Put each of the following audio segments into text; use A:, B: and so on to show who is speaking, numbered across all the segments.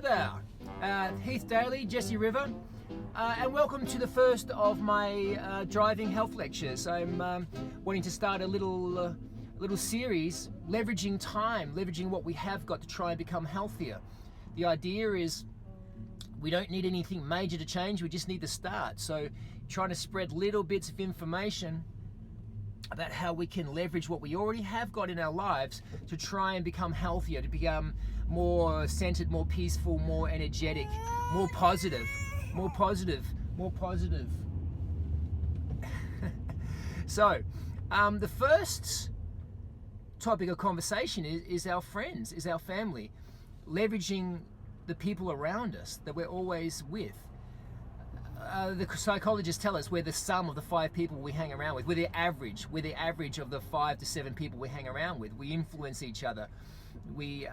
A: there, Heath Daly, Jesse River, and welcome to the first of my driving health lectures. I'm wanting to start a little series, leveraging time, leveraging what we have got to try and become healthier. The idea is we don't need anything major to change, we just need to start. So trying to spread little bits of information about how we can leverage what we already have got in our lives to try and become healthier, to become more centered, more peaceful, more energetic, more positive. So, the first topic of conversation is our friends, is our family, leveraging the people around us that we're always with. The psychologists tell us we're the sum of the 5 people we hang around with. We're the average of the 5 to 7 people we hang around with. We influence each other. We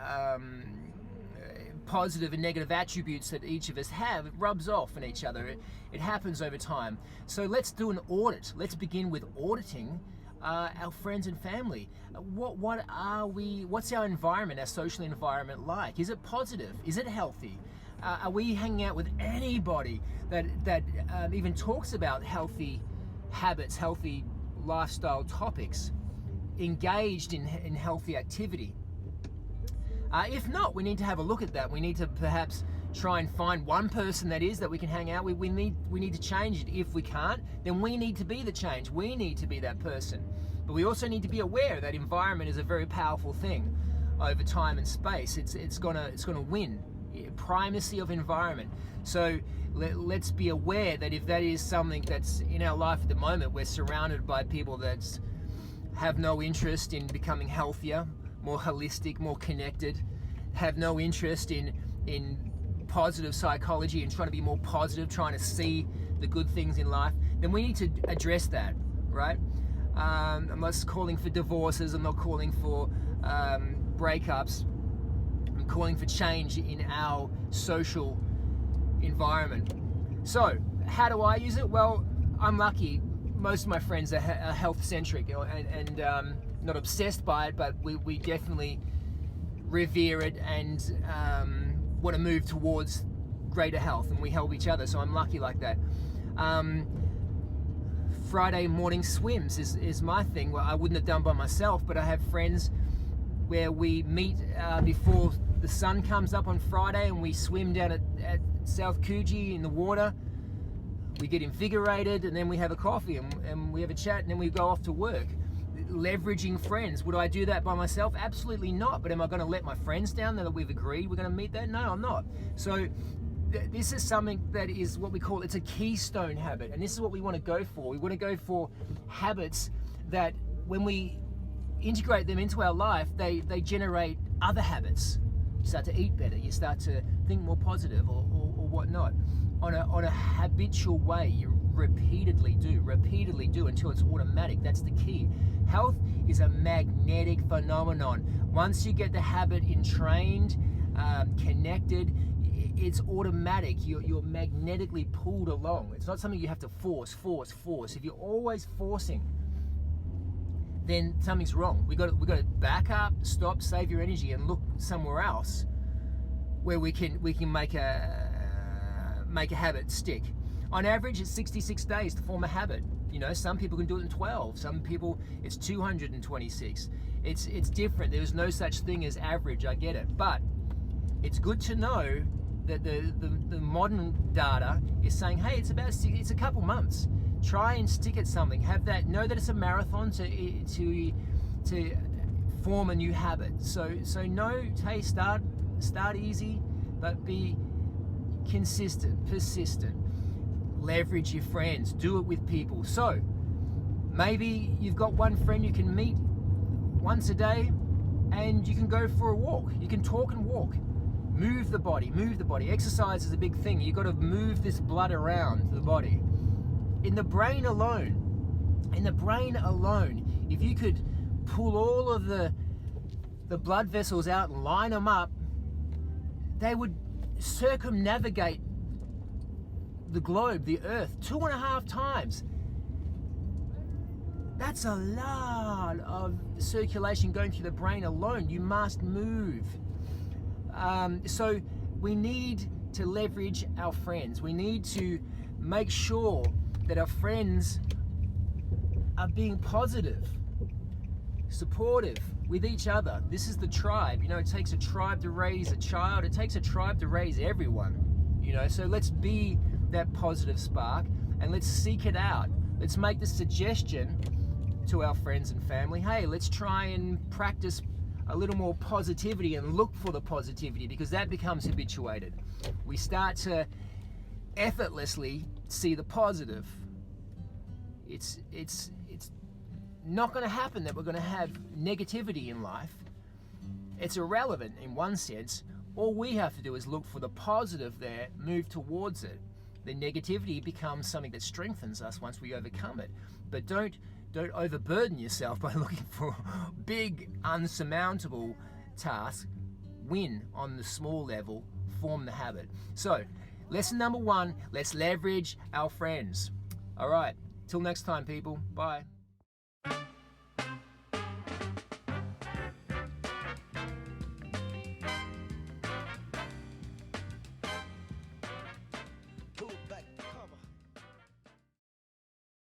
A: positive and negative attributes that each of us have, it rubs off on each other. It happens over time. So let's do an audit. Let's begin with auditing our friends and family. What are we? What's our environment, our social environment like? Is it positive? Is it healthy? Are we hanging out with anybody that even talks about healthy habits, healthy lifestyle topics, engaged in healthy activity? If not, we need to have a look at that. We need to perhaps try and find one person that we can hang out with. We need to change it. If we can't, then we need to be the change. We need to be that person. But we also need to be aware that environment is a very powerful thing over time and space. It's gonna win. Primacy of environment. So let's be aware that if that is something that's in our life at the moment, we're surrounded by people that have no interest in becoming healthier, more holistic, more connected, have no interest in positive psychology and trying to be more positive, trying to see the good things in life, then we need to address that, right? I'm not calling for divorces, I'm not calling for breakups. I'm calling for change in our social environment. So, how do I use it? Well, I'm lucky. Most of my friends are health-centric and not obsessed by it, but we definitely revere it and want to move towards greater health, and we help each other, so I'm lucky like that. Friday morning swims is my thing. Well, I wouldn't have done by myself, but I have friends where we meet before the sun comes up on Friday and we swim down at South Coogee in the water. We get invigorated and then we have a coffee and we have a chat and then we go off to work. Leveraging friends. Would I do that by myself? Absolutely not. But am I going to let my friends down that we've agreed we're going to meet that? No, I'm not. So this is something that is what we call, it's a keystone habit, and this is what we want to go for. We want to go for habits that when we integrate them into our life, they generate other habits. You start to eat better, you start to think more positive or whatnot. On a habitual way, you repeatedly do until it's automatic. That's the key. Health is a magnetic phenomenon. Once you get the habit entrained, connected, it's automatic. You're magnetically pulled along. It's not something you have to force. If you're always forcing, then something's wrong. We got to back up, stop, save your energy, and look somewhere else where we can make a habit stick. On average, it's 66 days to form a habit. You know, some people can do it in 12. Some people it's 226. It's different. There's no such thing as average. I get it, but it's good to know that the modern data is saying, hey, it's a couple months. Try and stick at something. Know that it's a marathon to form a new habit. So know, hey, start easy, but be consistent, persistent. Leverage your friends. Do it with people. So maybe you've got one friend you can meet once a day, and you can go for a walk. You can talk and walk. Move the body. Exercise is a big thing. You've got to move this blood around the body. In the brain alone, if you could pull all of the blood vessels out and line them up, they would circumnavigate the globe, the earth, 2.5 times. That's a lot of circulation going through the brain alone. You must move. So we need to leverage our friends. We need to make sure that our friends are being positive, supportive with each other. This is the tribe. You know, it takes a tribe to raise a child. It takes a tribe to raise everyone. You know, so let's be that positive spark and let's seek it out. Let's make the suggestion to our friends and family, hey, let's try and practice a little more positivity and look for the positivity, because that becomes habituated. We start to effortlessly see the positive. It's not going to happen that we're going to have negativity in life. It's irrelevant in one sense. All we have to do is look for the positive there, move towards it. The negativity becomes something that strengthens us once we overcome it. But don't overburden yourself by looking for big, unsurmountable tasks. Win on the small level, form the habit. So, lesson number 1, let's leverage our friends. All right, till next time, people. Bye.